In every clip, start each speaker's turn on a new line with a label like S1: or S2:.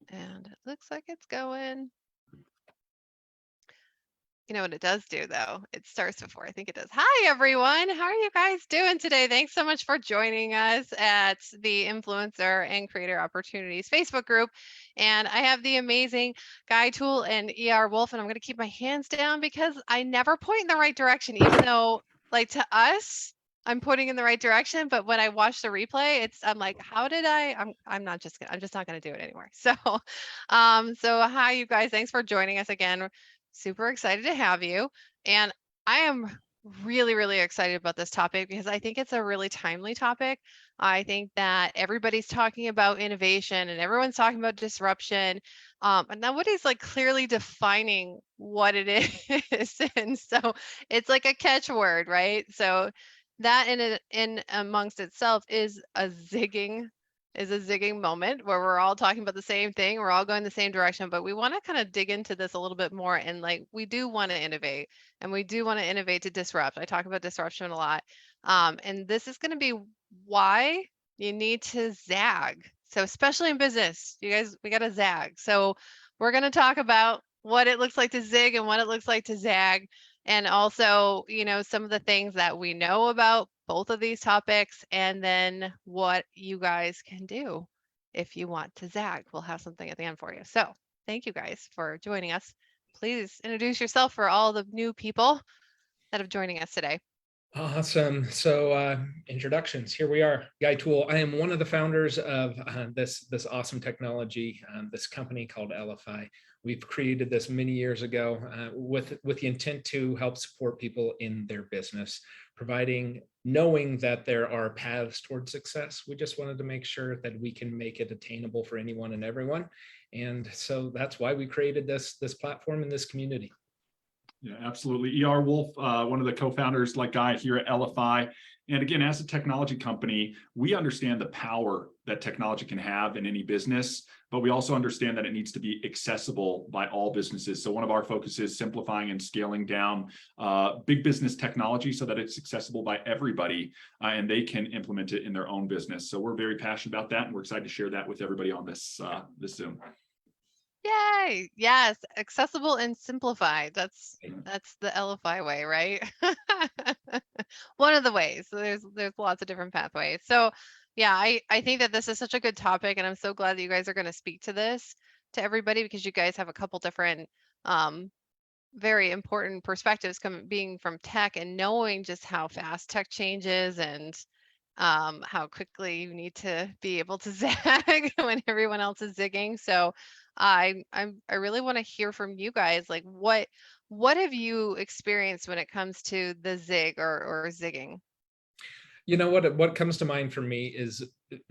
S1: And it looks like it's going. You know what it does do though? It starts before I think it does. Hi everyone. How are you guys doing today? Thanks so much for joining us at the Influencer and Creator Opportunities Facebook group. And I have the amazing Guy Tool and ER Wolf, and I'm going to keep my hands down because I never point in the right direction, even though like to us, I'm pointing in the right direction, but when I watch the replay, I'm like, how did I'm just not going to do it anymore. So hi you guys, thanks for joining us again. Super excited to have you. And I am really, really excited about this topic because I think it's a really timely topic. I think that everybody's talking about innovation and everyone's talking about disruption. And nobody's like clearly defining what it is. And so it's like a catchword, right? So that in amongst itself is a zigging moment where we're all talking about the same thing. We're all going the same direction, but we want to kind of dig into this a little bit more. And like, we do want to innovate and we do want to innovate to disrupt. I talk about disruption a lot. And this is going to be why you need to zag. So especially in business, you guys, we got to zag. So we're going to talk about what it looks like to zig and what it looks like to zag. And also, some of the things that we know about both of these topics, and then what you guys can do if you want to zag. We'll have something at the end for you. So thank you guys for joining us. Please introduce yourself for all the new people that are joining us today.
S2: Awesome. So introductions. Here we are, Guy Tool. I am one of the founders of this awesome technology, this company called LFI. We've created this many years ago with the intent to help support people in their business, knowing that there are paths towards success. We just wanted to make sure that we can make it attainable for anyone and everyone. And so that's why we created this platform in this community.
S3: Yeah, absolutely. ER Wolf, one of the co-founders like Guy here at LFI. And again, as a technology company, we understand the power that technology can have in any business, but we also understand that it needs to be accessible by all businesses. So one of our focuses is simplifying and scaling down big business technology so that it's accessible by everybody and they can implement it in their own business. So we're very passionate about that, and we're excited to share that with everybody on this Zoom.
S1: Yay! Yes, accessible and simplified. That's the LFI way, right? One of the ways. So there's lots of different pathways. So yeah, I think that this is such a good topic, and I'm so glad that you guys are going to speak to this to everybody because you guys have a couple different very important perspectives being from tech and knowing just how fast tech changes and how quickly you need to be able to zag when everyone else is zigging. So I really want to hear from you guys. Like what have you experienced when it comes to the zig or zigging?
S2: You know what comes to mind for me is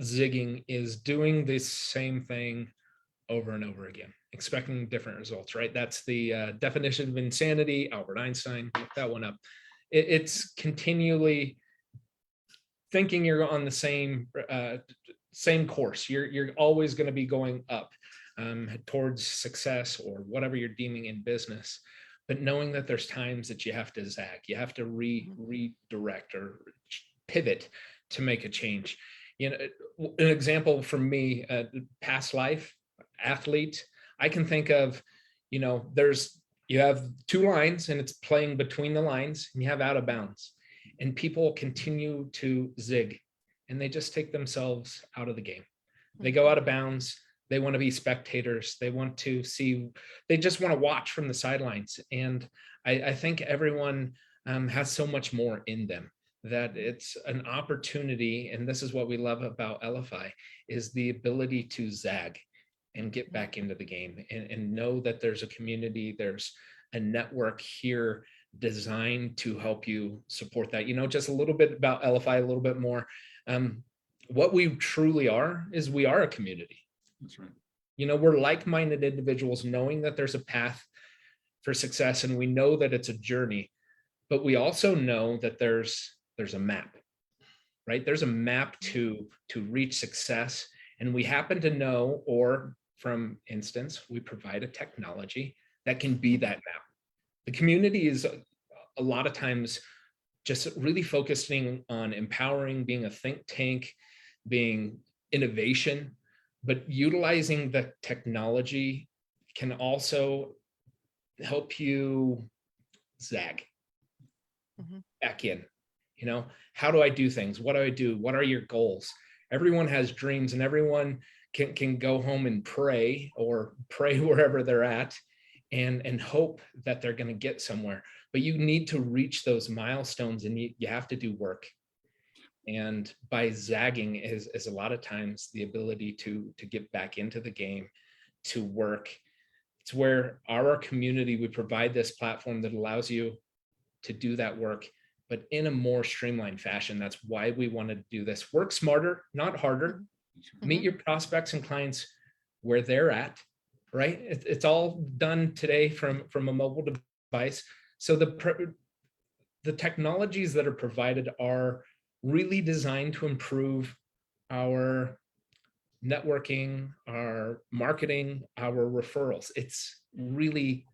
S2: zigging is doing the same thing over and over again, expecting different results, right? That's the definition of insanity. Albert Einstein, look that one up. It's continually thinking you're on the same course. You're always going to be going up towards success or whatever you're deeming in business, but knowing that there's times that you have to zag, you have to redirect or pivot to make a change. An example for me, past life athlete, I can think of, you have two lines and it's playing between the lines, and you have out of bounds, and people continue to zig and they just take themselves out of the game. They go out of bounds. They want to be spectators. They just want to watch from the sidelines. And I think everyone has so much more in them that it's an opportunity. And this is what we love about LFI, is the ability to zag and get back into the game and know that there's a community, there's a network here designed to help you support that. Just a little bit about LFI, a little bit more. What we truly are is we are a community.
S3: That's right.
S2: We're like-minded individuals knowing that there's a path for success, and we know that it's a journey, but we also know that there's a map, right? There's a map to reach success, and we happen to know, or from instance, we provide a technology that can be that map. The community is a lot of times just really focusing on empowering, being a think tank, being innovation, but utilizing the technology can also help you zag back in. How do I do things? What do I do? What are your goals? Everyone has dreams, and everyone can go home and pray, or pray wherever they're at, and hope that they're going to get somewhere. But you need to reach those milestones, and you have to do work. And by zagging is a lot of times the ability to get back into the game, to work. It's where our community, we provide this platform that allows you to do that work, but in a more streamlined fashion. That's why we want to do this. Work smarter, not harder. Meet your prospects and clients where they're at, right? It's all done today from a mobile device. So the technologies that are provided are really designed to improve our networking, our marketing, our referrals. It's really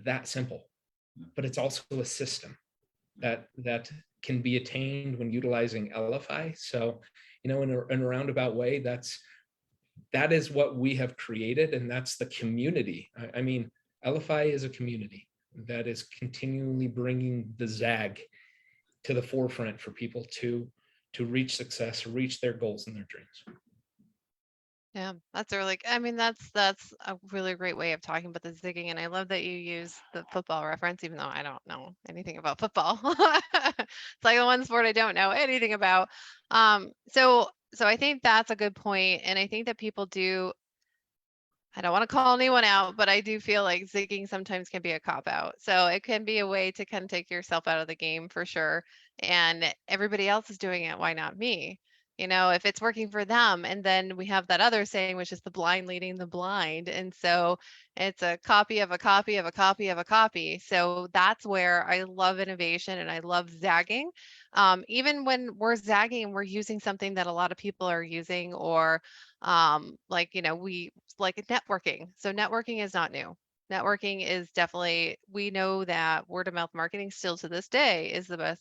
S2: that simple, but it's also a system that can be attained when utilizing LFI. So, in a roundabout way, that is what we have created, and that's the community. I mean, LFI is a community that is continually bringing the zag to the forefront for people to reach success, reach their goals and their dreams.
S1: Yeah, that's a really great way of talking about the zigging. And I love that you use the football reference, even though I don't know anything about football. It's like the one sport I don't know anything about. So I think that's a good point. And I think that people do, I don't want to call anyone out, but I do feel like zigging sometimes can be a cop out. So it can be a way to kind of take yourself out of the game for sure. And everybody else is doing it. Why not me? If it's working for them. And then we have that other saying, which is the blind leading the blind. And so it's a copy of a copy of a copy of a copy. So that's where I love innovation and I love zagging. Even when we're zagging, we're using something that a lot of people are using, or we like networking. So networking is not new. Networking is definitely, we know that word of mouth marketing still to this day is the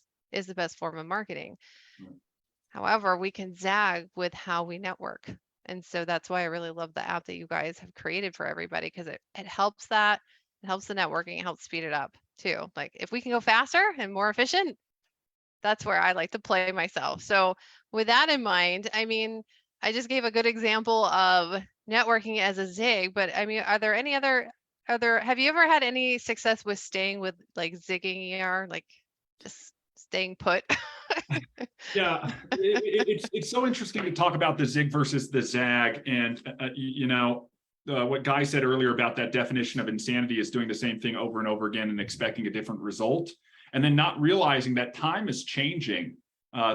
S1: best form of marketing. However, we can zag with how we network. And so that's why I really love the app that you guys have created for everybody, because it helps that. It helps the networking, it helps speed it up too. Like if we can go faster and more efficient, that's where I like to play myself. So with that in mind, I mean, I just gave a good example of networking as a zig, but I mean, are there any other, have you ever had any success with staying with like zigging like just staying put?
S3: Yeah, it's so interesting to talk about the zig versus the zag. And, what Guy said earlier about that definition of insanity is doing the same thing over and over again and expecting a different result, and then not realizing that time is changing.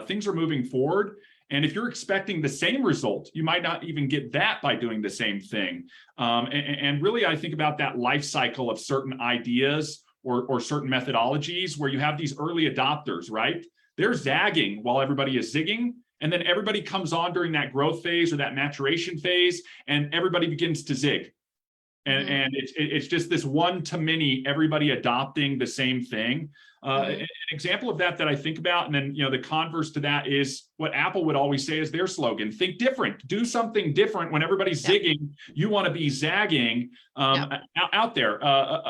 S3: Things are moving forward. And if you're expecting the same result, you might not even get that by doing the same thing. And really, I think about that life cycle of certain ideas or certain methodologies where you have these early adopters, right? They're zagging while everybody is zigging. And then everybody comes on during that growth phase or that maturation phase, and everybody begins to zig. And it's just this one-to-many, everybody adopting the same thing. An example of that I think about, and then the converse to that is what Apple would always say is their slogan: think different, do something different. When everybody's zigging, you want to be zagging out there.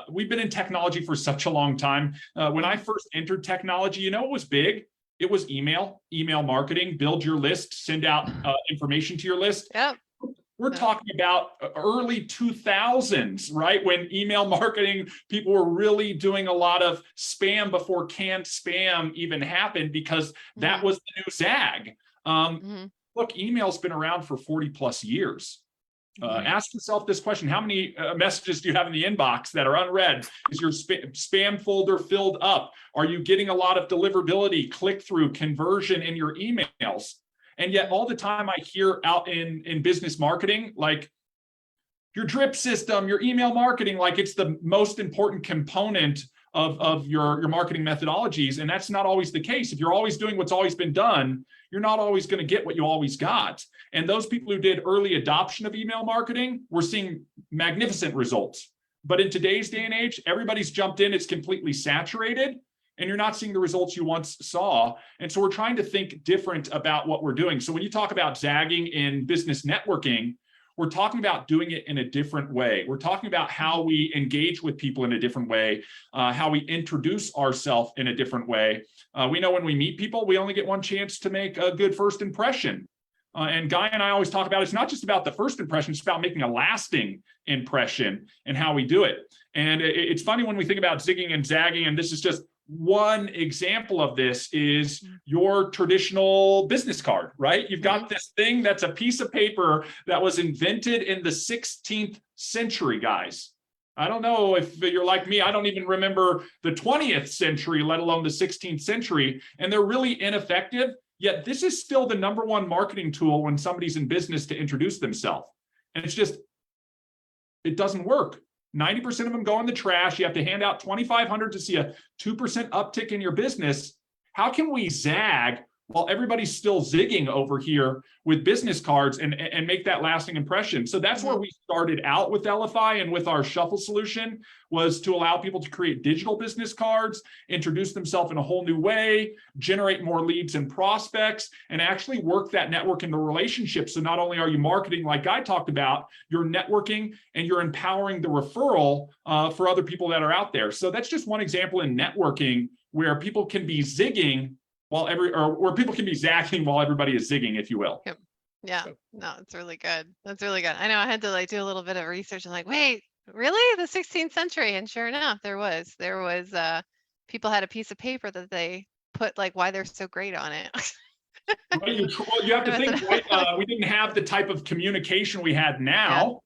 S3: We've been in technology for such a long time. When I first entered technology, it was big. It was email marketing, build your list, send out information to your list.
S1: Yep.
S3: We're talking about early 2000s, right? When email marketing, people were really doing a lot of spam before canned spam even happened, because that was the new zag. Look, email's been around for 40 plus years. Ask yourself this question: how many messages do you have in the inbox that are unread? Is your spam folder filled up? Are you getting a lot of deliverability, click-through, conversion in your emails? And yet all the time I hear out in business marketing, like your drip system, your email marketing, like it's the most important component of your marketing methodologies. And that's not always the case. If you're always doing what's always been done, you're not always going to get what you always got. And those people who did early adoption of email marketing, we're seeing magnificent results. But in today's day and age, everybody's jumped in, it's completely saturated, and you're not seeing the results you once saw. And so we're trying to think different about what we're doing. So when you talk about zagging in business networking, we're talking about doing it in a different way. We're talking about how we engage with people in a different way, how we introduce ourselves in a different way. We know when we meet people, we only get one chance to make a good first impression. And Guy and I always talk about it's not just about the first impression, it's about making a lasting impression and how we do it. And it's funny when we think about zigging and zagging, and this is just one example of this, is your traditional business card, right? You've got this thing that's a piece of paper that was invented in the 16th century, guys. I don't know if you're like me, I don't even remember the 20th century, let alone the 16th century, and they're really ineffective. Yet this is still the #1 marketing tool when somebody's in business to introduce themselves. And it's just, it doesn't work. 90% of them go in the trash. You have to hand out 2,500 to see a 2% uptick in your business. How can we zag while everybody's still zigging over here with business cards and make that lasting impression? So that's where we started out with LFI, and with our shuffle solution was to allow people to create digital business cards, introduce themselves in a whole new way, generate more leads and prospects, and actually work that network in the relationship. So not only are you marketing like Guy talked about, you're networking and you're empowering the referral for other people that are out there. So that's just one example in networking where people can be zigging where people can be zagging while everybody is zigging, if you will.
S1: Yep. Yeah, no, it's really good. That's really good. I know I had to do a little bit of research and wait, really? The 16th century? And sure enough, there was people had a piece of paper that they put why they're so great on it.
S3: Well, you have to think, right? We didn't have the type of communication we had now.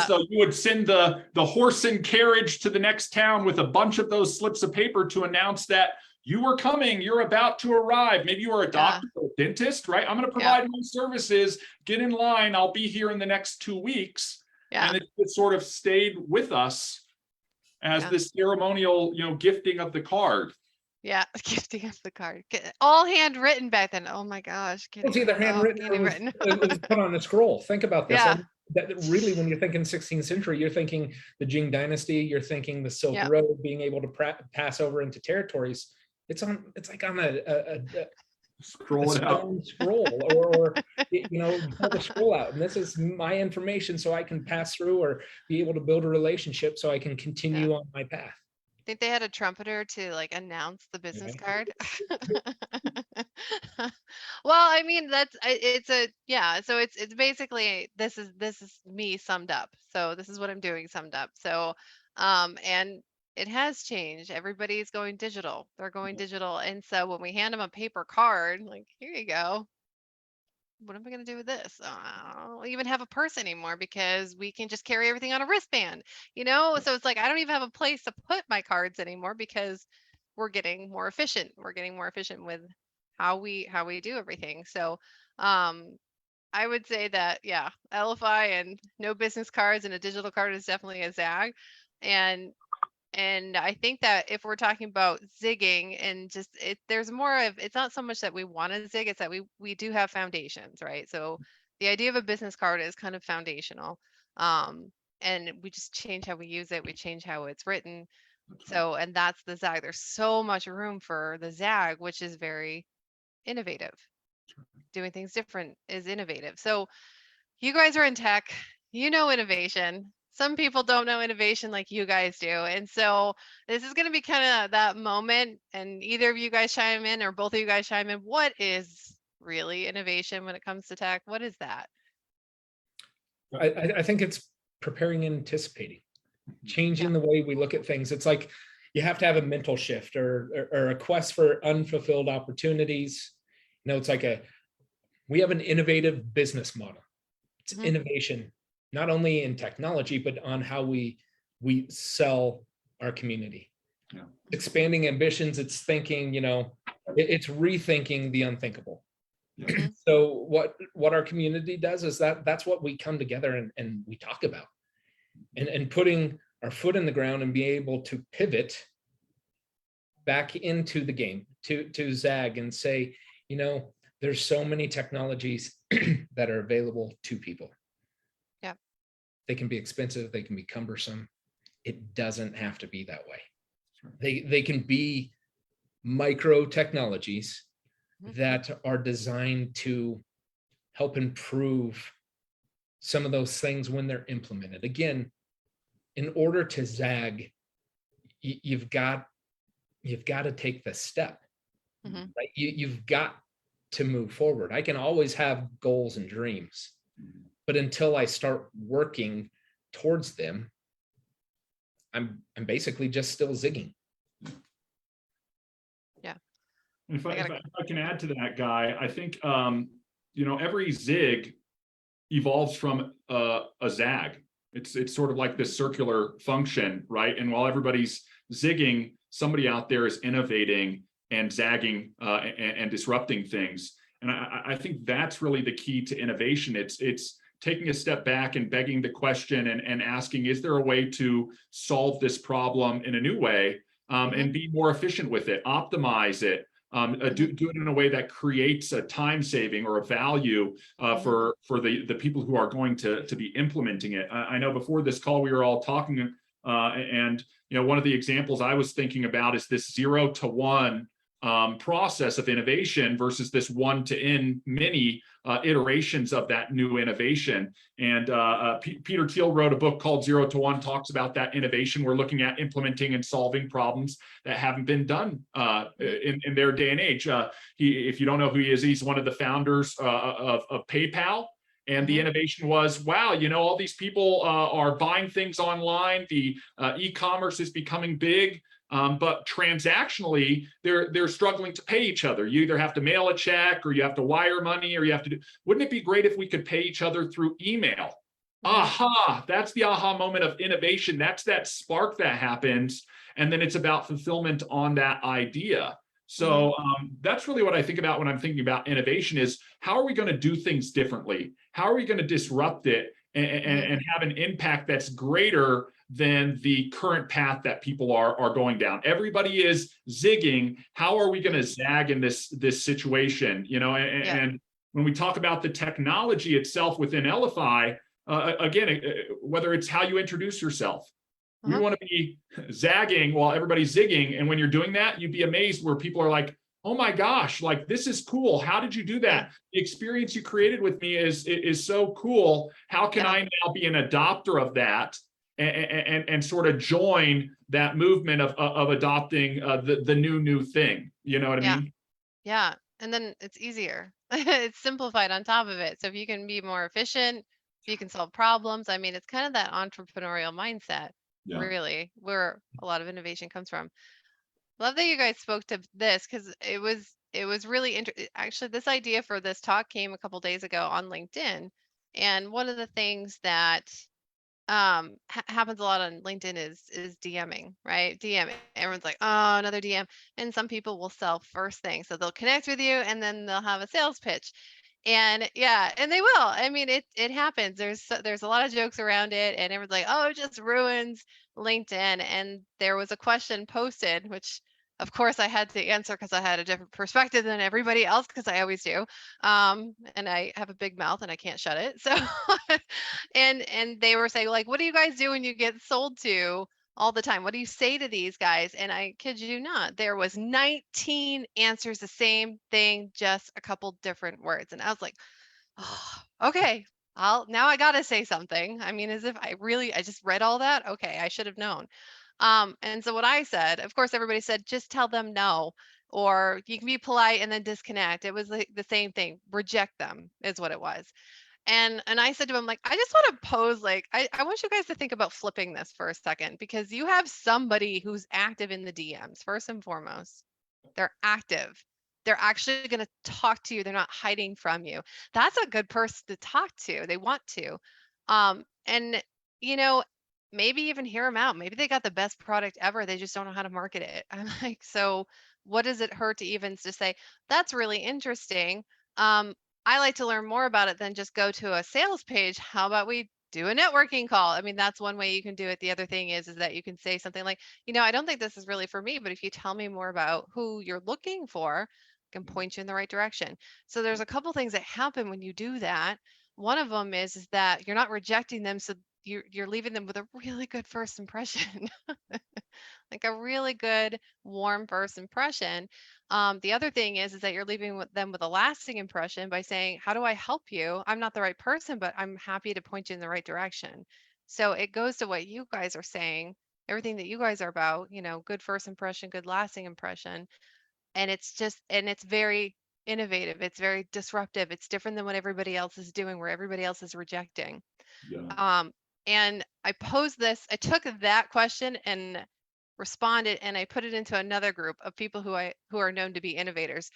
S3: So you would send the horse and carriage to the next town with a bunch of those slips of paper to announce that you were coming, you're about to arrive. Maybe you are a doctor or a dentist, right? I'm going to provide my services, get in line, I'll be here in the next 2 weeks. And it sort of stayed with us as this ceremonial, gifting of the card.
S1: Yeah, gifting of the card. All handwritten back then. Oh my gosh.
S2: It's either handwritten or it was put on a scroll. Think about this.
S1: Yeah.
S2: That really, when you're thinking 16th century, you're thinking the Jing dynasty, you're thinking the Silk Road, being able to pass over into territories. It's like on a
S3: scroll it out.
S2: Scroll or pull the scroll out, and this is my information, so I can pass through or be able to build a relationship, so I can continue on my path.
S1: I think they had a trumpeter to announce the business card. Well, I mean so it's basically this is me summed up. So this is what I'm doing summed up. So and it has changed. Everybody's going digital. They're going digital. And so when we hand them a paper card, here you go. What am I going to do with this? I don't even have a purse anymore because we can just carry everything on a wristband, So it's I don't even have a place to put my cards anymore because we're getting more efficient. We're getting more efficient with how we do everything. So I would say that, LFI and no business cards and a digital card is definitely a zag. And I think that if we're talking about zigging and there's more of, it's not so much that we want to zig, it's that we do have foundations, right? So the idea of a business card is kind of foundational. And we just change how we use it. We change how it's written. So, and that's the zag. There's so much room for the zag, which is very innovative. Doing things different is innovative. So you guys are in tech, innovation. Some people don't know innovation like you guys do. And so this is going to be kind of that moment, and either of you guys chime in or both of you guys chime in. What is really innovation when it comes to tech? What is that?
S2: I think it's preparing and anticipating, changing the way we look at things. It's like you have to have a mental shift or a quest for unfulfilled opportunities. It's we have an innovative business model. It's innovation, not only in technology, but on how we sell our community. Expanding ambitions, it's thinking, it's rethinking the unthinkable. So what our community does is that's what we come together and we talk about, and putting our foot in the ground and be able to pivot back into the game, to zag and say, there's so many technologies that are available to people. They can be expensive, they can be cumbersome. It doesn't have to be that way. They can be micro technologies that are designed to help improve some of those things when they're implemented. Again, in order to zag, you've got to take the step, right? You've got to move forward. I can always have goals and dreams, but until I start working towards them, I'm basically just still zigging.
S1: Yeah.
S3: If I can add to that, Guy, I think every zig evolves from a zag. It's sort of like this circular function, right? And while everybody's zigging, somebody out there is innovating and zagging and disrupting things. And I think that's really the key to innovation. It's taking a step back and begging the question and asking, is there a way to solve this problem in a new way, and be more efficient with it, optimize it, do it in a way that creates a time saving or a value for the people who are going to be implementing it. I know before this call we were all talking, and one of the examples I was thinking about is this 0 to 1 process of innovation versus this 1 to n many iterations of that new innovation. And Peter Thiel wrote a book called 0 to 1, talks about that innovation. We're looking at implementing and solving problems that haven't been done in their day and age. If you don't know who he is, he's one of the founders of PayPal. And the innovation was, wow, all these people are buying things online. The e-commerce is becoming big. But transactionally, they're struggling to pay each other. You either have to mail a check, or you have to wire money, or you have to do. Wouldn't it be great if we could pay each other through email? Aha! That's the aha moment of innovation. That's that spark that happens, and then it's about fulfillment on that idea. So that's really what I think about when I'm thinking about innovation: is how are we going to do things differently? How are we going to disrupt it and have an impact that's greater than the current path that people are going down? Everybody is zigging. How are we going to zag in this situation? And when we talk about the technology itself within LFI, again, whether it's how you introduce yourself, we want to be zagging while everybody's zigging. And when you're doing that, you'd be amazed where people are like, oh my gosh, like, this is cool. How did you do that? The experience you created with me is so cool. How can I now be an adopter of that and sort of join that movement of adopting the new thing? You know what I mean?
S1: Yeah. And then it's easier. It's simplified on top of it. So if you can be more efficient, if you can solve problems, I mean, it's kind of that entrepreneurial mindset, really, where a lot of innovation comes from. Love that you guys spoke to this, because it was really interesting. Actually, this idea for this talk came a couple days ago on LinkedIn, and one of the things that happens a lot on LinkedIn is DMing, right? DMing. Everyone's like, oh, another DM, and some people will sell first thing, so they'll connect with you and then they'll have a sales pitch. And and they will. I mean, it happens. There's a lot of jokes around it, and everyone's like, oh, it just ruins LinkedIn. And there was a question posted, which of course I had to answer because I had a different perspective than everybody else, because I always do. And I have a big mouth and I can't shut it. So, and they were saying, like, what do you guys do when you get sold to all the time? What do you say to these guys? And I kid you not, there was 19 answers, the same thing, just a couple different words. And I was like, oh, okay, now I gotta say something. I mean, as if I just read all that. Okay, I should have known. And so what I said, of course, everybody said, just tell them no, or you can be polite and then disconnect. It was like the same thing. Reject them is what it was. And I said to him, like, I just want to pose, like, I want you guys to think about flipping this for a second, because you have somebody who's active in the DMs, first and foremost. They're active. They're actually going to talk to you. They're not hiding from you. That's a good person to talk to. They want to. And, you know, maybe even hear them out. Maybe they got the best product ever. They just don't know how to market it. I'm like, so what does it hurt to even just say, that's really interesting. I like to learn more about it than just go to a sales page. How about we do a networking call? I mean, that's one way you can do it. The other thing is that you can say something like, I don't think this is really for me, but if you tell me more about who you're looking for, I can point you in the right direction. So there's a couple things that happen when you do that. One of them is that you're not rejecting them, so you're leaving them with a really good first impression. like a really good, warm first impression. The other thing is that you're leaving them with a lasting impression by saying, "How do I help you? I'm not the right person, but I'm happy to point you in the right direction." So it goes to what you guys are saying, everything that you guys are about, good first impression, good lasting impression. And it's very innovative. It's very disruptive. It's different than what everybody else is doing, where everybody else is rejecting.
S3: Yeah.
S1: Um, and I took that question and responded, and I put it into another group of people who are known to be innovators.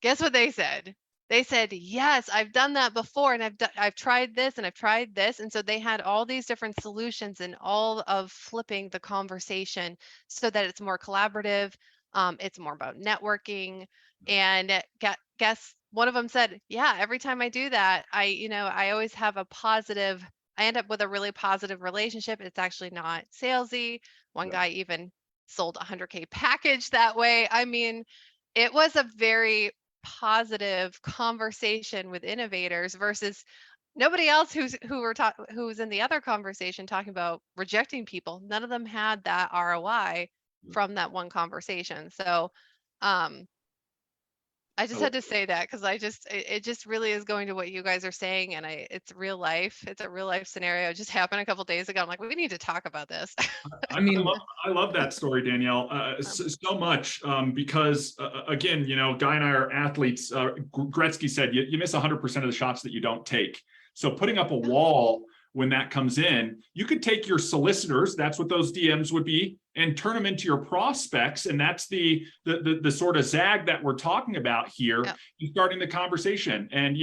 S1: Guess what they said? They said, "Yes, I've done that before, and I've tried this and I've tried this." And so they had all these different solutions and all of flipping the conversation so that it's more collaborative. It's more about networking. And guess one of them said, "Yeah, every time I do that, I always have a positive. I end up with a really positive relationship. It's actually not salesy." One
S3: Yeah.
S1: guy even sold a 100K package that way. I mean, it was a very positive conversation with innovators versus nobody else who was in the other conversation talking about rejecting people. None of them had that ROI
S3: Yeah.
S1: from that one conversation. So um I
S3: I
S1: just
S3: love
S1: had to say that because it just really is going to what you guys are saying, and it's real life. It's a real life scenario. It just happened a couple days ago. I'm like, we need to talk about this.
S3: I mean, I love that story, Danielle,
S1: Um,
S3: so much because, again, Guy and I are athletes. Gretzky said, you miss 100% of the shots that you don't take. So putting up a wall when that comes in, you could take your solicitors, that's what those DMs would be, and turn them into your prospects. And that's the sort of zag that we're talking about here,
S1: yeah,
S3: starting the conversation. And,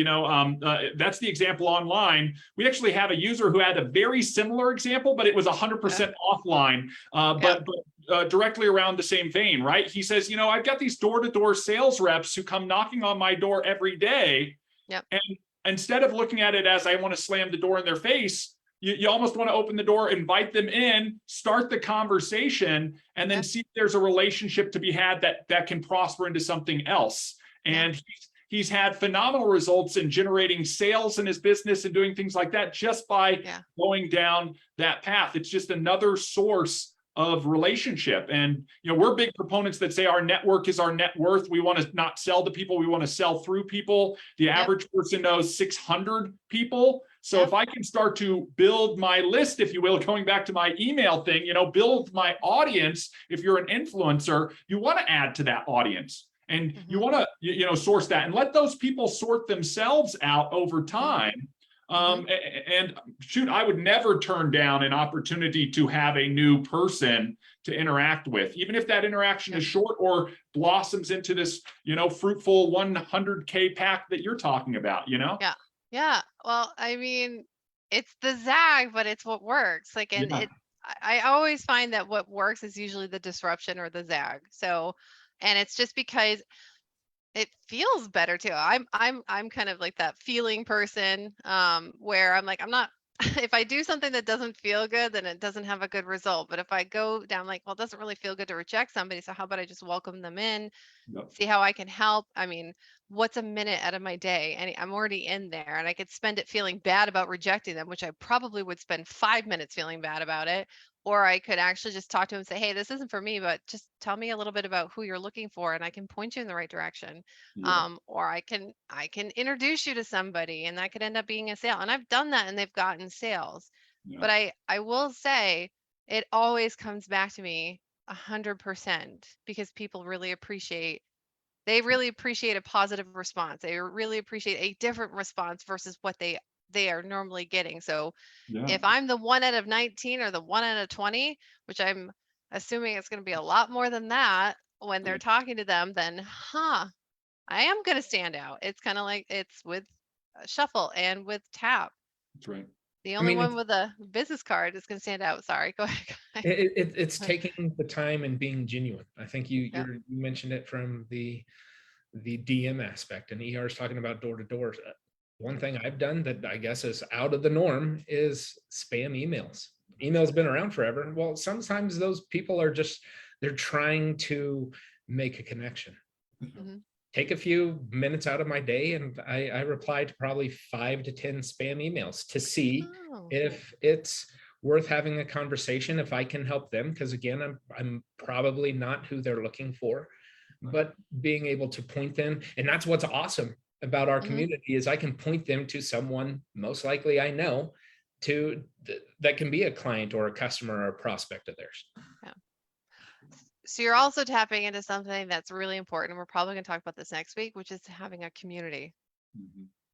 S3: that's the example online. We actually have a user who had a very similar example, but it was 100% offline,
S1: yeah,
S3: but directly around the same vein, right? He says, I've got these door-to-door sales reps who come knocking on my door every day.
S1: yeah,
S3: And instead of looking at it as I want to slam the door in their face, you almost want to open the door, invite them in, start the conversation, and then
S1: yeah,
S3: see if there's a relationship to be had that can prosper into something else.
S1: yeah,
S3: And he's had phenomenal results in generating sales in his business and doing things like that just by
S1: yeah,
S3: going down that path. It's just another source of relationship. And we're big proponents that say our network is our net worth. We want to not sell to people, we want to sell through people. The
S1: yep,
S3: average person knows 600 people. So
S1: yep,
S3: if I can start to build my list, if you will, going back to my email thing, build my audience. If you're an influencer, you want to add to that audience, and you
S1: mm-hmm,
S3: want to source that and let those people sort themselves out over
S1: mm-hmm,
S3: time.
S1: mm-hmm,
S3: And shoot, I would never turn down an opportunity to have a new person to interact with, even if that interaction
S1: yep,
S3: is short or blossoms into this, fruitful 100K pack that you're talking about,
S1: yeah, yeah. Well, I mean, it's the zag, but it's what works. Like, and
S3: Yeah,
S1: I always find that what works is usually the disruption or the zag. So, and it's just because it feels better too. I'm kind of like that feeling person, where I'm like, I'm not if I do something that doesn't feel good, then it doesn't have a good result. But if I go down like, well, it doesn't really feel good to reject somebody, so how about I just welcome them in,
S3: yep,
S1: see how I can help. I mean, what's a minute out of my day? And I'm already in there, and I could spend it feeling bad about rejecting them, which I probably would spend 5 minutes feeling bad about it. Or I could actually just talk to them and say, "Hey, this isn't for me, but just tell me a little bit about who you're looking for, and I can point you in the right direction."
S3: yeah,
S1: Or I can introduce you to somebody, and that could end up being a sale. And I've done that, and they've gotten sales.
S3: yeah,
S1: But I will say it always comes back to me 100% because people really appreciate they really appreciate a positive response. They really appreciate a different response versus what they are normally getting. So
S3: yeah,
S1: if I'm the 1 out of 19 or the 1 out of 20, which I'm assuming it's going to be a lot more than that when they're
S3: yeah,
S1: talking to them, then I am going to stand out. It's kind of like it's with shuffle and with tap.
S3: that's right.
S1: The
S2: I
S1: only
S2: mean,
S1: one with a business card is going to stand out. Sorry, go ahead.
S2: it's taking the time and being genuine. I think
S1: Yeah,
S2: you mentioned it from the DM aspect, and ER is talking about door to door. One thing I've done that I guess is out of the norm is spam emails. Email's been around forever. Well, sometimes those people are just they're trying to make a connection.
S1: hmm,
S2: Take a few minutes out of my day, and I reply to probably 5 to 10 spam emails to see
S1: oh,
S2: if it's worth having a conversation if I can help them, because again, I'm probably not who they're looking for, but being able to point them. And that's what's awesome about our community is I can point them to someone most likely I know that can be a client or a customer or a prospect of theirs.
S1: Yeah. So you're also tapping into something that's really important. We're probably going to talk about this next week, which is having a community.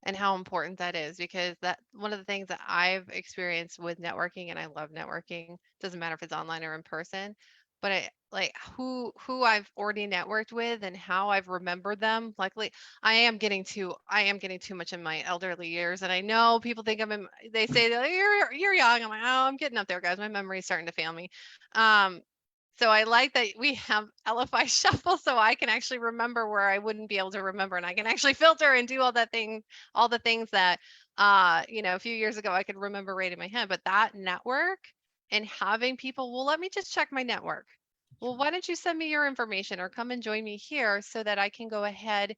S1: And how important that is, because that one of the things that I've experienced with networking, and I love networking, doesn't matter if it's online or in person, but I like who I've already networked with and how I've remembered them. Luckily, I am getting too much in my elderly years, and I know people think they say that you're young. I'm like, oh, I'm getting up there, guys. My memory's starting to fail me. So I like that we have LFI shuffle so I can actually remember where I wouldn't be able to remember, and I can actually filter and do all the things that a few years ago I could remember right in my head. But that network and having people, well, let me just check my network. Well, why don't you send me your information or come and join me here so that I can go ahead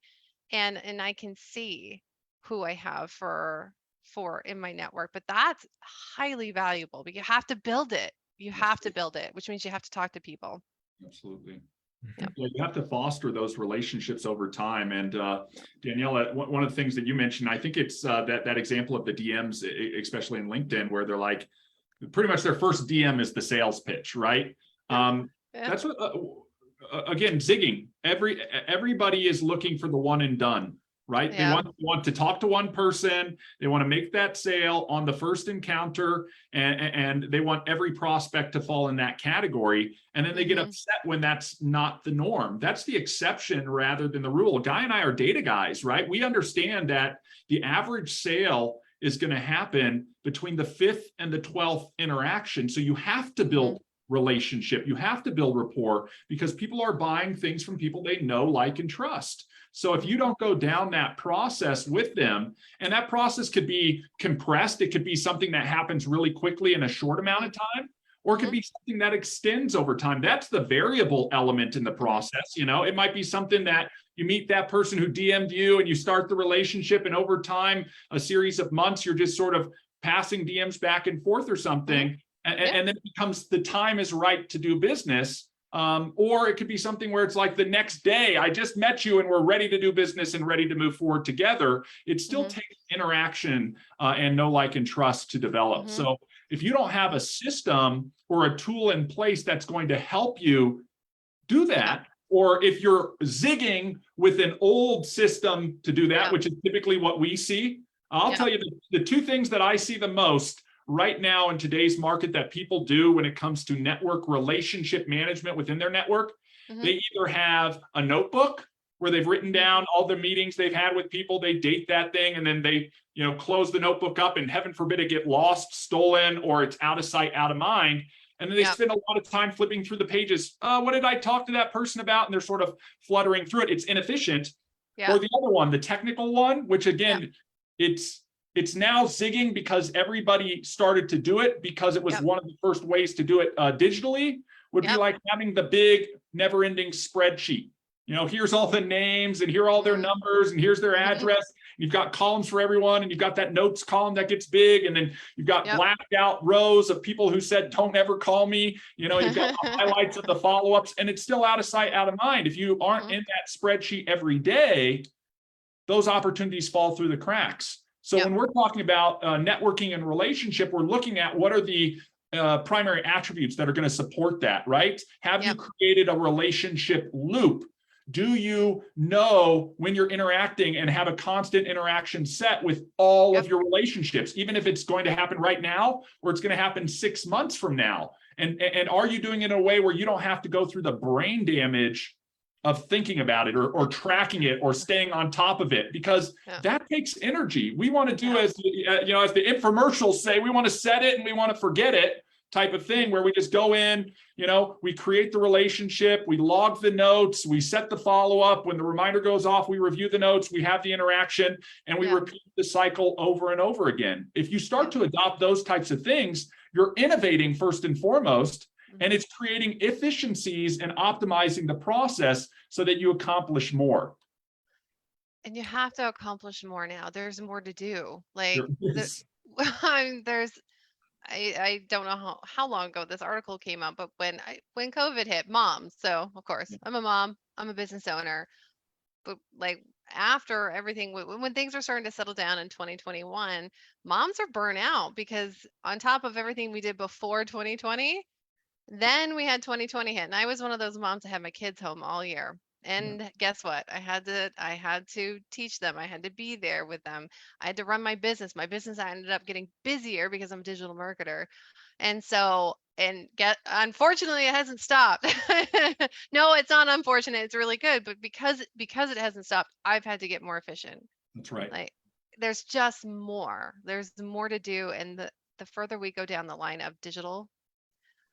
S1: and I can see who I have for in my network. But that's highly valuable, but you have to build it. You have to build it, which means you have to talk to people.
S3: Absolutely.
S1: Yep.
S3: Yeah, you have to foster those relationships over time. And Daniela, one of the things that you mentioned, I think it's that example of the DMs, especially in LinkedIn, where they're like, pretty much their first DM is the sales pitch, right? That's what, again, zigging. Everybody is looking for the one and done, right?
S1: Yeah.
S3: They want to talk to one person. They want to make that sale on the first encounter, and they want every prospect to fall in that category. And then they get upset when that's not the norm. That's the exception rather than the rule. Guy and I are data guys, right? We understand that the average sale is going to happen between the 5th and the 12th interaction. So you have to build relationship. You have to build rapport, because people are buying things from people they know, like, and trust. So if you don't go down that process with them, and that process could be compressed, it could be something that happens really quickly in a short amount of time, or it could be something that extends over time. That's the variable element in the process. It might be something that you meet that person who DM'd you and you start the relationship, and over time, a series of months, you're just sort of passing DMs back and forth or something. And then it becomes the time is right to do business. Or it could be something where it's like the next day, I just met you and we're ready to do business and ready to move forward together. It still takes interaction and know, like, and trust to develop. So if you don't have a system or a tool in place that's going to help you do that, or if you're zigging with an old system to do that, which is typically what we see, I'll tell you the two things that I see the most right now in today's market that people do when it comes to network relationship management within their network. They either have a notebook where they've written down all the meetings they've had with people, they date that thing, and then they close the notebook up, and heaven forbid it get lost, stolen, or it's out of sight, out of mind. And then they spend a lot of time flipping through the pages. What did I talk to that person about? And they're sort of fluttering through it. It's inefficient. Or the other one, the technical one, which again, it's now zigging because everybody started to do it because it was one of the first ways to do it digitally, would be like having the big never-ending spreadsheet. Here's all the names, and here are all their numbers, and here's their address. You've got columns for everyone, and you've got that notes column that gets big, and then you've got blacked out rows of people who said, don't ever call me. You've got the highlights of the follow-ups, and it's still out of sight, out of mind. If you aren't in that spreadsheet every day, those opportunities fall through the cracks. So when we're talking about networking and relationship, we're looking at what are the primary attributes that are going to support that, right? Have you created a relationship loop? Do you know when you're interacting and have a constant interaction set with all of your relationships, even if it's going to happen right now or it's going to happen 6 months from now? And are you doing it in a way where you don't have to go through the brain damage of thinking about it or tracking it or staying on top of it? Because that takes energy. We want to do as as the infomercials say, we want to set it and we want to forget it type of thing, where we just go in, we create the relationship, we log the notes, we set the follow-up. When the reminder goes off, we review the notes, we have the interaction, and we repeat the cycle over and over again. If you start to adopt those types of things, you're innovating first and foremost, and it's creating efficiencies and optimizing the process so that you accomplish more.
S1: And you have to accomplish more now. There's more to do. Like,
S3: There is.
S1: there's I don't know how long ago this article came out, but when COVID hit, moms. So of course, I'm a mom. I'm a business owner. But like after everything, when things are starting to settle down in 2021, moms are burnt out because on top of everything we did before 2020, then we had 2020 hit, and I was one of those moms that had my kids home all year.
S3: Yeah.
S1: And guess what? I had to teach them. I had to be there with them. I had to run my business. My business I ended up getting busier because I'm a digital marketer. And so and get unfortunately it hasn't stopped. No, it's not unfortunate. It's really good, but because it hasn't stopped, I've had to get more efficient.
S3: That's right.
S1: Like there's just more. There's more to do, and the further we go down the line of digital,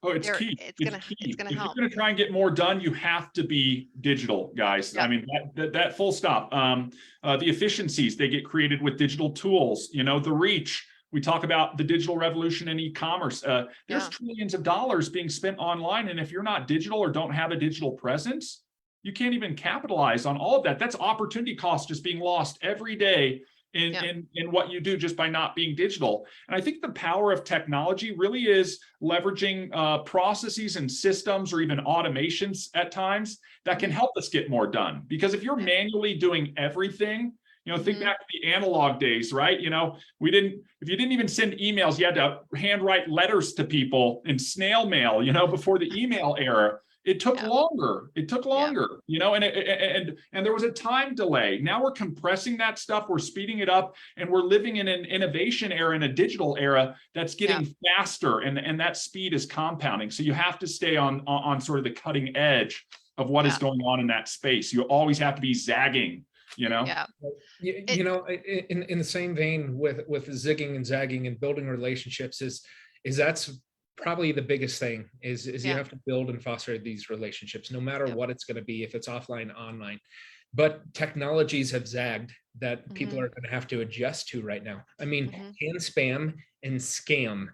S3: Oh, it's
S1: there
S3: key.
S1: it's
S3: It's
S1: gonna
S3: key.
S1: it's gonna
S3: If you're
S1: help.
S3: going to try and get more done, you have to be digital, guys. I
S1: Yep.
S3: mean, that full stop. The efficiencies they get created with digital tools. The reach. We talk about the digital revolution in e-commerce. There's
S1: Yeah.
S3: trillions of dollars being spent online, and if you're not digital or don't have a digital presence, you can't even capitalize on all of that. That's opportunity cost just being lost every day in,
S1: Yeah.
S3: in what you do just by not being digital. And I think the power of technology really is leveraging processes and systems or even automations at times that can help us get more done. Because if you're manually doing everything, think back to the analog days, right? If you didn't even send emails, you had to handwrite letters to people in snail mail, before the email era. It took longer. It took longer, and there was a time delay. Now we're compressing that stuff. We're speeding it up, and we're living in an innovation era, in a digital era that's getting faster, and that speed is compounding. So you have to stay on sort of the cutting edge of what is going on in that space. You always have to be zagging.
S1: Yeah.
S2: In the same vein with zigging and zagging and building relationships is that's probably the biggest thing is you have to build and foster these relationships, no matter what it's going to be, if it's offline, online. But technologies have zagged that people are going to have to adjust to right now. I mean, hand spam and scam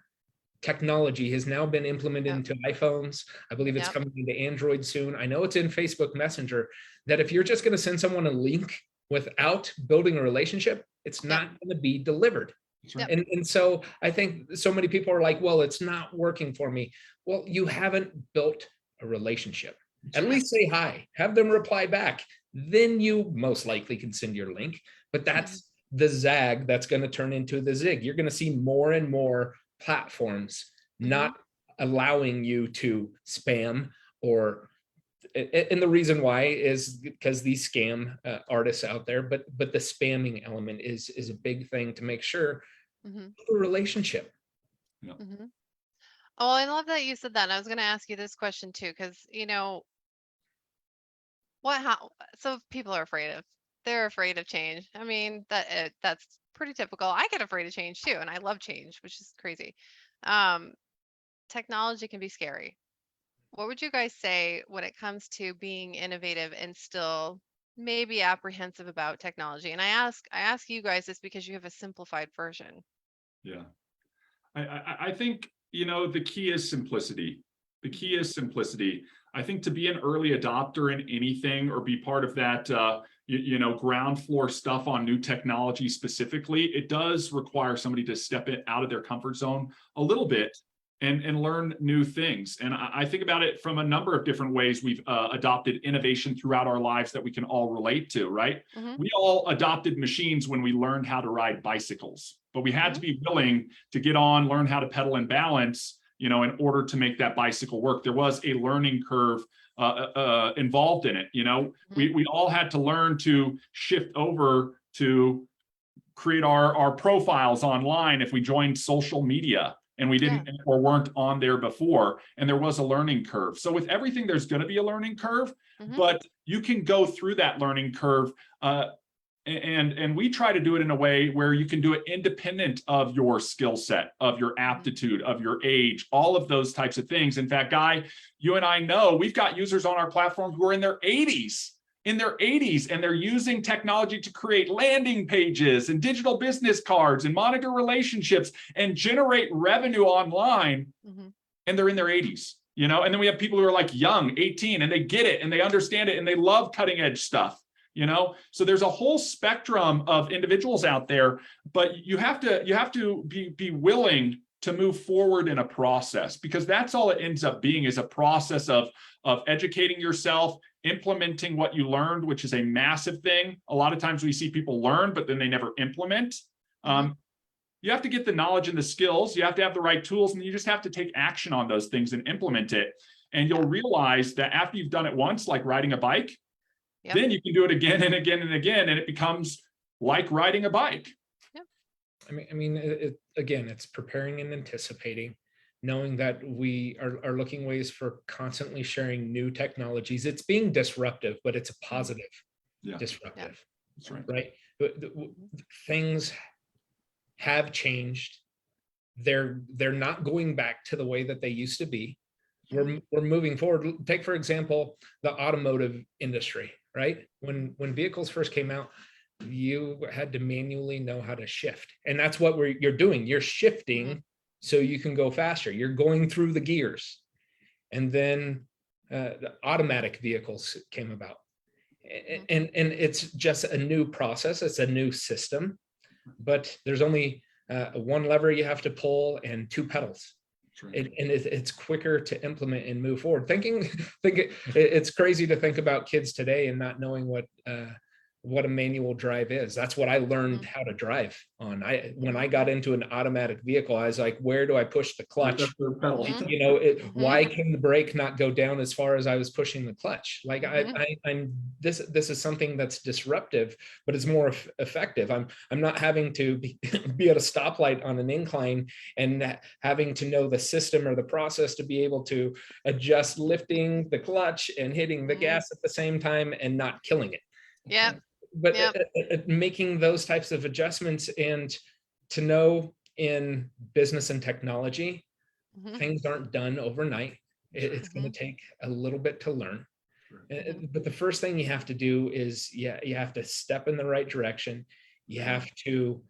S2: technology has now been implemented into iPhones. I believe it's coming into Android soon. I know it's in Facebook Messenger, that if you're just going to send someone a link without building a relationship, it's not going to be delivered.
S3: Right.
S2: And so I think so many people are like, well, it's not working for me. Well, you haven't built a relationship. At least say hi, have them reply back. Then you most likely can send your link. But that's the zag that's going to turn into the zig. You're going to see more and more platforms not allowing you to spam or, and the reason why is because these scam artists out there, but the spamming element is a big thing to make sure the relationship.
S1: Oh, I love that you said that. And I was going to ask you this question too, because so people are they're afraid of change. I mean, that's pretty typical. I get afraid of change too, and I love change, which is crazy. Technology can be scary. What would you guys say when it comes to being innovative and still maybe apprehensive about technology? And I ask you guys this because you have a simplified version.
S3: Yeah. I think, the key is simplicity. The key is simplicity. I think to be an early adopter in anything or be part of that, ground floor stuff on new technology specifically, it does require somebody to step out of their comfort zone a little bit and learn new things. And I think about it from a number of different ways. We've adopted innovation throughout our lives that we can all relate to, right? We all adopted machines when we learned how to ride bicycles, but we had to be willing to get on, learn how to pedal and balance, in order to make that bicycle work. There was a learning curve involved in it. We all had to learn to shift over to create our profiles online if we joined social media and we didn't or weren't on there before, and there was a learning curve. So with everything, there's going to be a learning curve, but you can go through that learning curve. And we try to do it in a way where you can do it independent of your skill set, of your aptitude, of your age, all of those types of things. In fact, Guy, you and I know we've got users on our platform who are in their 80s, and they're using technology to create landing pages and digital business cards and monitor relationships and generate revenue online. And they're in their 80s, and then we have people who are like young, 18, and they get it and they understand it and they love cutting edge stuff. So there's a whole spectrum of individuals out there, but you have to be willing to move forward in a process, because that's all it ends up being, is a process of educating yourself, implementing what you learned, which is a massive thing. A lot of times we see people learn, but then they never implement. You have to get the knowledge and the skills, you have to have the right tools, and you just have to take action on those things and implement it. And you'll realize that after you've done it once, like riding a bike, then you can do it again and again and again, and it becomes like riding a bike.
S2: Again, it's preparing and anticipating, knowing that we are looking ways for constantly sharing new technologies. It's being disruptive, but it's a positive disruptive.
S3: That's right.
S2: Right? Things have changed. They're not going back to the way that they used to be. We're moving forward. Take, for example, the automotive industry, right? When vehicles first came out, you had to manually know how to shift. And that's what you're doing. You're shifting so you can go faster. You're going through the gears. And then the automatic vehicles came about. And it's just a new process. It's a new system, but there's only one lever you have to pull and two pedals. Right. And it's quicker to implement and move forward. It's crazy to think about kids today and not knowing what a manual drive is. That's what I learned how to drive on. When I got into an automatic vehicle, I was like, where do I push the clutch? You know, why can the brake not go down as far as I was pushing the clutch? Like this is something that's disruptive, but it's more effective. I'm not having to be at a stoplight on an incline and having to know the system or the process to be able to adjust lifting the clutch and hitting the gas at the same time and not killing it.
S1: Yeah.
S2: But making those types of adjustments, and to know in business and technology, things aren't done overnight. It's going to take a little bit to learn. But the first thing you have to do is you have to step in the right direction. You have to,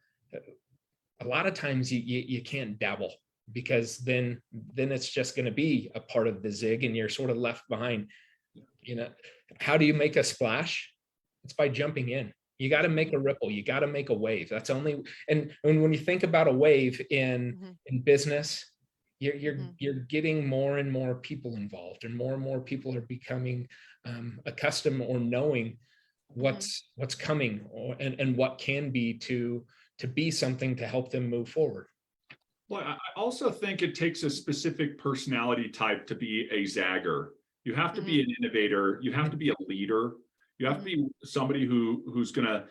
S2: a lot of times you can't dabble, because then it's just going to be a part of the zig and you're sort of left behind. You know, how do you make a splash? It's by jumping in. You got to make a ripple. You got to make a wave. That's only, and when you think about a wave in business, you're getting more and more people involved, and more people are becoming accustomed or knowing what's coming, and what can be to be something to help them move forward.
S3: Well, I also think it takes a specific personality type to be a zagger. You have to be an innovator. You have to be a leader. You have to be somebody who's going to,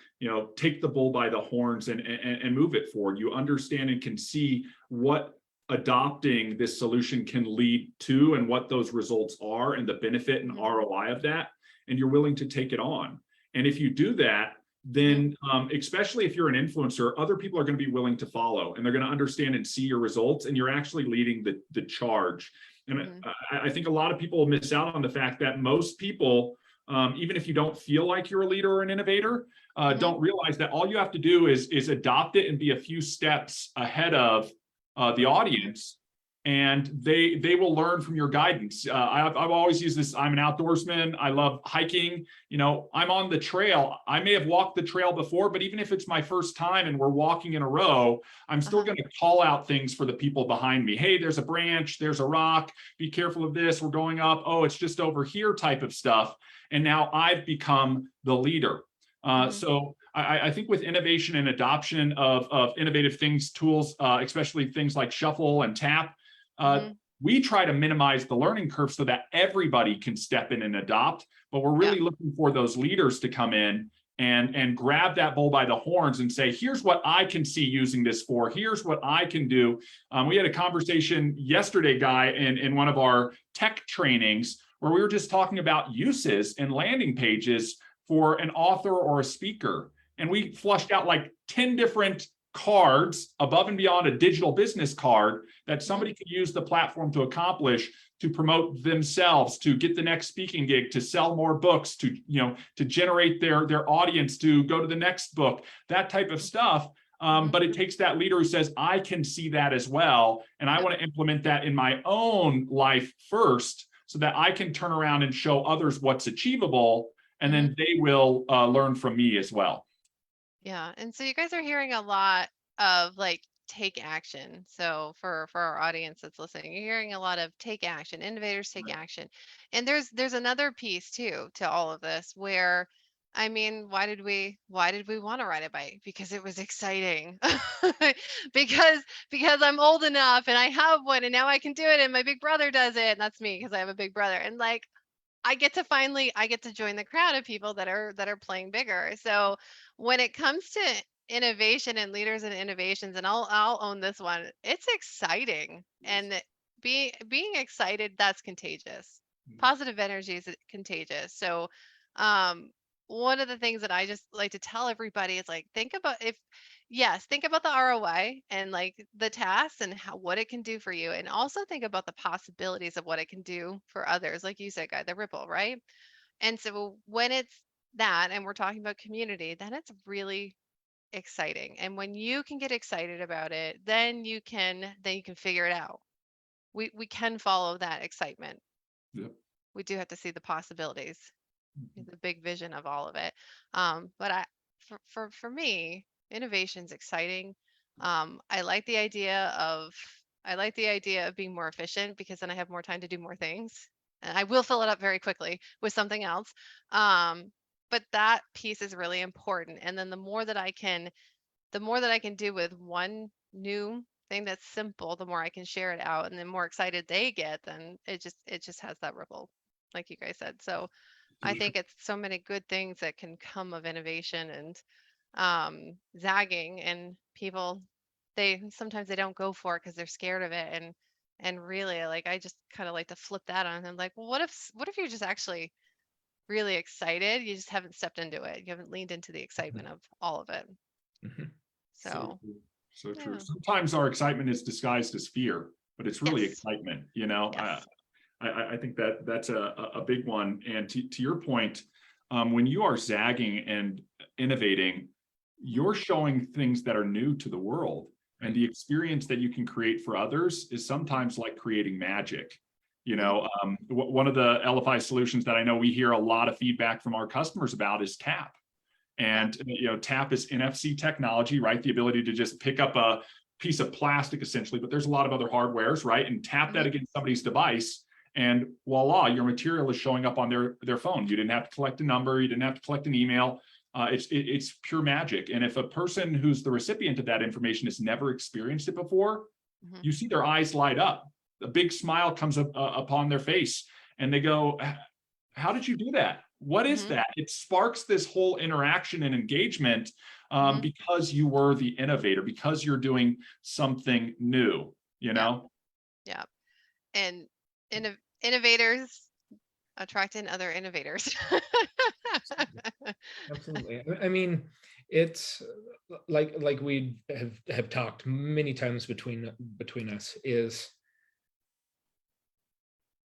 S3: take the bull by the horns and move it forward. You understand and can see what adopting this solution can lead to, and what those results are, and the benefit and ROI of that. And you're willing to take it on. And if you do that, then especially if you're an influencer, other people are going to be willing to follow, and they're going to understand and see your results, and you're actually leading the charge. And I think a lot of people miss out on the fact that most people, even if you don't feel like you're a leader or an innovator, don't realize that all you have to do is adopt it and be a few steps ahead of the audience, and they will learn from your guidance. I've always used this. I'm an outdoorsman. I love hiking. I'm on the trail. I may have walked the trail before, but even if it's my first time and we're walking in a row, I'm still going to call out things for the people behind me. Hey, there's a branch, there's a rock, be careful of this, we're going up. Oh, it's just over here type of stuff. And now I've become the leader. So I think with innovation and adoption of innovative things, tools, especially things like Shuffle and Tap, we try to minimize the learning curve so that everybody can step in and adopt. But we're really looking for those leaders to come in and grab that bull by the horns and say, here's what I can see using this for. Here's what I can do. We had a conversation yesterday, Guy, in one of our tech trainings, where we were just talking about uses and landing pages for an author or a speaker. And we flushed out like 10 different cards above and beyond a digital business card that somebody could use the platform to accomplish, to promote themselves, to get the next speaking gig, to sell more books, to generate their audience to go to the next book, that type of stuff. But it takes that leader who says, I can see that as well, and I want to implement that in my own life first, so that I can turn around and show others what's achievable, and then they will learn from me as well.
S1: Yeah. And so you guys are hearing a lot of like take action. So for our audience that's listening, you're hearing a lot of take action, innovators take
S3: Right.
S1: action. And there's another piece too to all of this where I mean, why did we want to ride a bike? Because it was exciting. because because I'm old enough and I have one and now I can do it and my big brother does it and that's me because I have a big brother. And like I get to join the crowd of people that are playing bigger. So when it comes to innovation and leaders and innovations, and I'll own this one, it's exciting. And being excited, that's contagious.
S3: Mhm.
S1: Positive energy is contagious. So um one of the things that I just like to tell everybody is like think about if yes, think about the ROI and like the tasks and what it can do for you. And also think about the possibilities of what it can do for others. Like you said, Guy, the ripple, right? And so when it's that, and we're talking about community, then it's really exciting. And when you can get excited about it, then you can figure it out. We can follow that excitement.
S3: Yep.
S1: We do have to see the possibilities,
S3: Mhm.
S1: the big vision of all of it. But for me, innovation's exciting. I like the idea of I like the idea of being more efficient because then I have more time to do more things, and I will fill it up very quickly with something else. But that piece is really important. And then the more that I can do with one new thing that's simple, the more I can share it out, and the more excited they get, then it just has that ripple, like you guys said. So
S3: For
S1: I
S3: sure.
S1: think it's so many good things that can come of innovation and zagging, and people they sometimes they don't go for it because they're scared of it. And really, like I just kind of like to flip that on them, like, well, what if you're just actually really excited? You just haven't stepped into it. You haven't leaned into the excitement of all of it.
S2: Mhm.
S3: So
S1: So
S3: true. So true.
S1: yeah.
S3: Sometimes our excitement is disguised as fear, but it's really
S1: Yes.
S3: excitement. You know,
S1: Yes.
S3: I think that that's a big one. And to your point, when you are zagging and innovating,
S1: Hmm.
S3: you're showing things that are new to the world. And
S2: Right.
S3: the experience that you can create for others is sometimes like creating magic. You
S1: Hmm.
S3: know, one of the LFI solutions that I know we hear a lot of feedback from our customers about is Tap.
S1: Yeah.
S3: And Tap is NFC technology, right? The ability to just pick up a piece of plastic essentially, but there's a lot of other hardwares, right? And tap that
S1: Hmm.
S3: against somebody's device, and voila, your material is showing up on their phone. You didn't have to collect a number, you didn't have to collect an email. It's pure magic. And if a person who's the recipient of that information has never experienced it before,
S1: Hmm.
S3: you see their eyes light up. A big smile comes up upon their face, and they go, how did you do that? What is
S1: Hmm.
S3: that? It sparks this whole interaction and engagement
S1: Hmm.
S3: because you were the innovator, because you're doing something new, you
S1: Yeah.
S3: know?
S1: Yeah. And innovators attracting other innovators.
S2: Absolutely. I mean, it's like we have talked many times between us is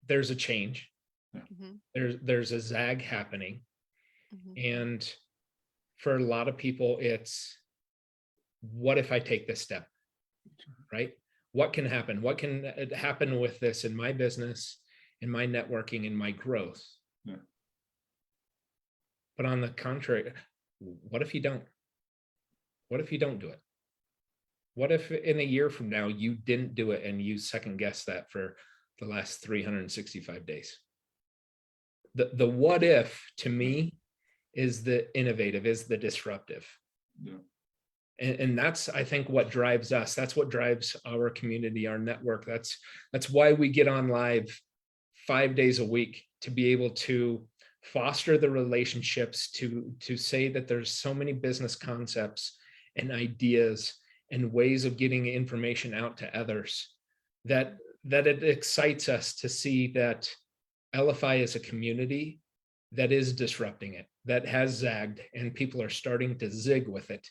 S2: there's a change.
S1: Hmm.
S2: There's a zag happening.
S1: Hmm.
S2: And for a lot of people, it's what if I take this step, right? What can happen? What can happen with this in my business, in my networking, in my growth?
S3: Yeah.
S2: But on the contrary, what if you don't? What if you don't do it? What if in a year from now you didn't do it and you second guess that for the last 365 days? The what if to me is the innovative, is the disruptive.
S3: Yeah.
S2: And that's, I think, what drives us. That's what drives our community, our network. That's why we get on live 5 days a week, to be able to foster the relationships, to say that there's so many business concepts and ideas and ways of getting information out to others, that it excites us to see that LFI is a community that is disrupting it, that has zagged, and people are starting to zig with it.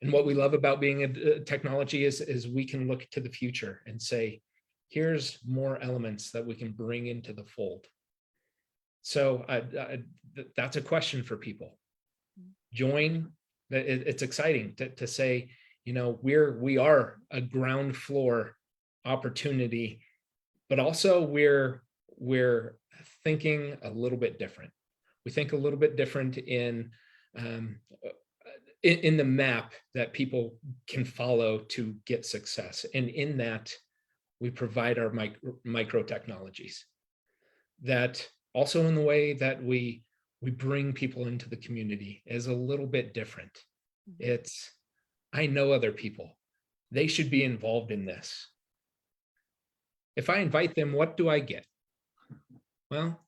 S2: And what we love about being a technology is we can look to the future and say, here's more elements that we can bring into the fold. So that's a question for people. Join. It's exciting to say, we are a ground floor opportunity, but also we're thinking a little bit different. We think a little bit different in um, in the map that people can follow to get success. And in that, we provide our micro technologies that also in the way that we bring people into the community is a little bit different. It's, I know other people, they should be involved in this. If I invite them, what do I get? Well,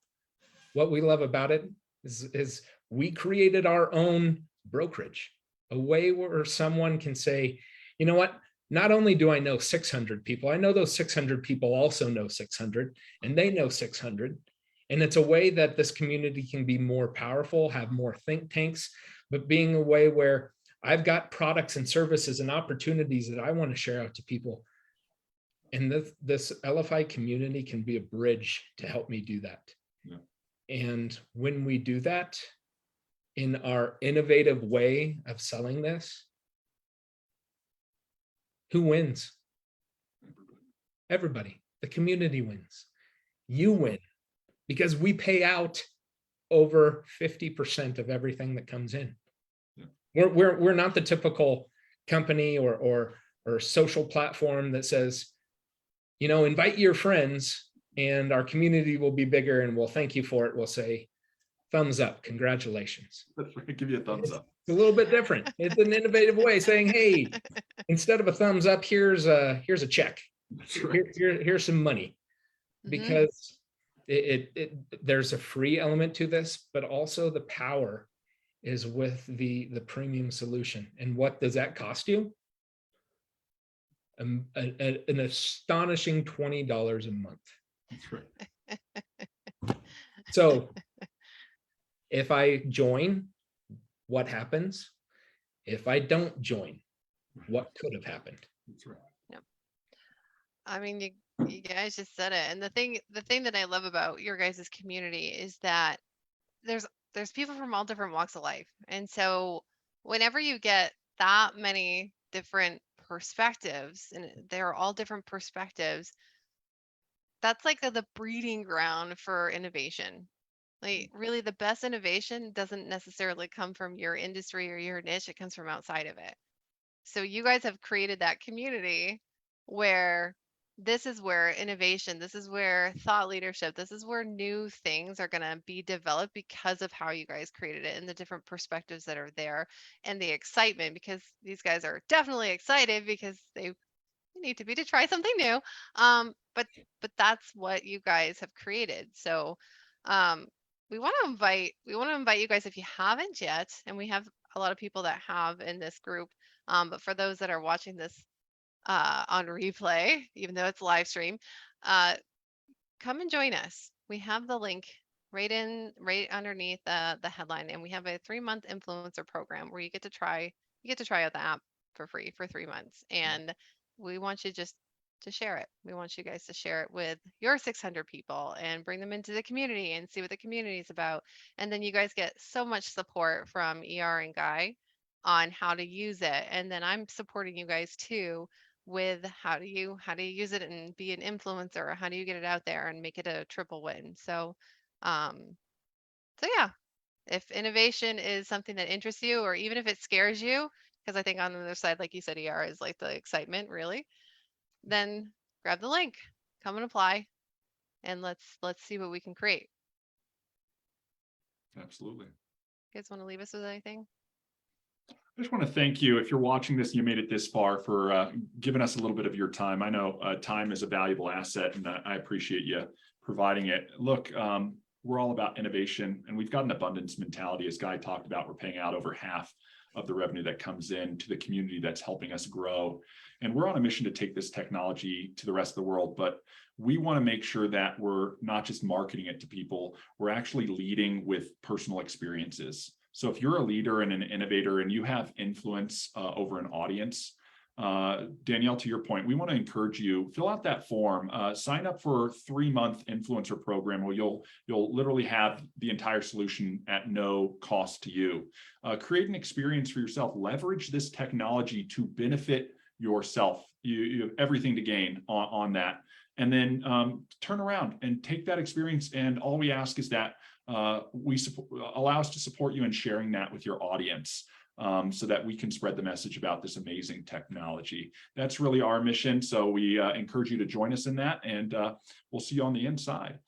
S2: what we love about it is we created our own brokerage, a way where someone can say, you know what, not only do I know 600 people, I know those 600 people also know 600, and they know 600. And it's a way that this community can be more powerful, have more think tanks, but being a way where I've got products and services and opportunities that I want to share out to people. And this LFI community can be a bridge to help me do that.
S3: Yeah. And
S2: when we do that in our innovative way of selling this, who wins? Everybody. The community wins. You win because we pay out over 50% of everything that comes in. Yeah. We're not the typical company or social platform that says, you know, invite your friends and our community will be bigger and we'll thank you for it. We'll say, thumbs up, congratulations.
S3: Give you a thumbs up.
S2: It's a little bit different. It's an innovative way of saying, hey, instead of a thumbs up, here's a check. Right. Here's some money. Because there's a free element to this, but also the power is with the premium solution. And what does that cost you? An astonishing $20 a month.
S3: That's right.
S2: So if I join, what happens? If I don't join, what could have happened?
S3: That's right.
S1: Yep. I mean, you guys just said it. And the thing that I love about your guys' community is that there's people from all different walks of life. And so whenever you get that many different perspectives, and they're all different perspectives, that's like the breeding ground for innovation. Like really the best innovation doesn't necessarily come from your industry or your niche, it comes from outside of it. So you guys have created that community where this is where innovation, this is where thought leadership, this is where new things are going to be developed because of how you guys created it and the different perspectives that are there and the excitement, because these guys are definitely excited because they need to be to try something new. But that's what you guys have created. So we want to invite you guys, if you haven't yet, and we have a lot of people that have in this group, but for those that are watching this on replay, even though it's live stream, come and join us. We have the link right underneath the headline, and we have a 3-month influencer program where you get to try out the app for free for 3 months, and we want you just to share it. We want you guys to share it with your 600 people and bring them into the community and see what the community is about. And then you guys get so much support from ER and Guy on how to use it, and then I'm supporting you guys too with how do you use it and be an influencer, how do you get it out there and make it a triple win. So yeah, if innovation is something that interests you, or even if it scares you, because I think on the other side, like you said, ER is like the excitement really, then grab the link, come and apply, and let's see what we can create.
S3: Absolutely.
S1: You guys want to leave us with anything?
S3: I just want to thank you. If you're watching this and you made it this far, for giving us a little bit of your time. I know time is a valuable asset, and I appreciate you providing it. Look, we're all about innovation, and we've got an abundance mentality. As Guy talked about, we're paying out over half of the revenue that comes in to the community that's helping us grow. And we're on a mission to take this technology to the rest of the world, but we want to make sure that we're not just marketing it to people, we're actually leading with personal experiences. So if you're a leader and an innovator and you have influence over an audience, Danielle, to your point, we want to encourage you, fill out that form, sign up for a 3-month influencer program where you'll literally have the entire solution at no cost to you. Create an experience for yourself, leverage this technology to benefit yourself. You have everything to gain on that. And then turn around and take that experience. And all we ask is that allow us to support you in sharing that with your audience. so that we can spread the message about this amazing technology. That's really our mission. So we encourage you to join us in that, and we'll see you on the inside.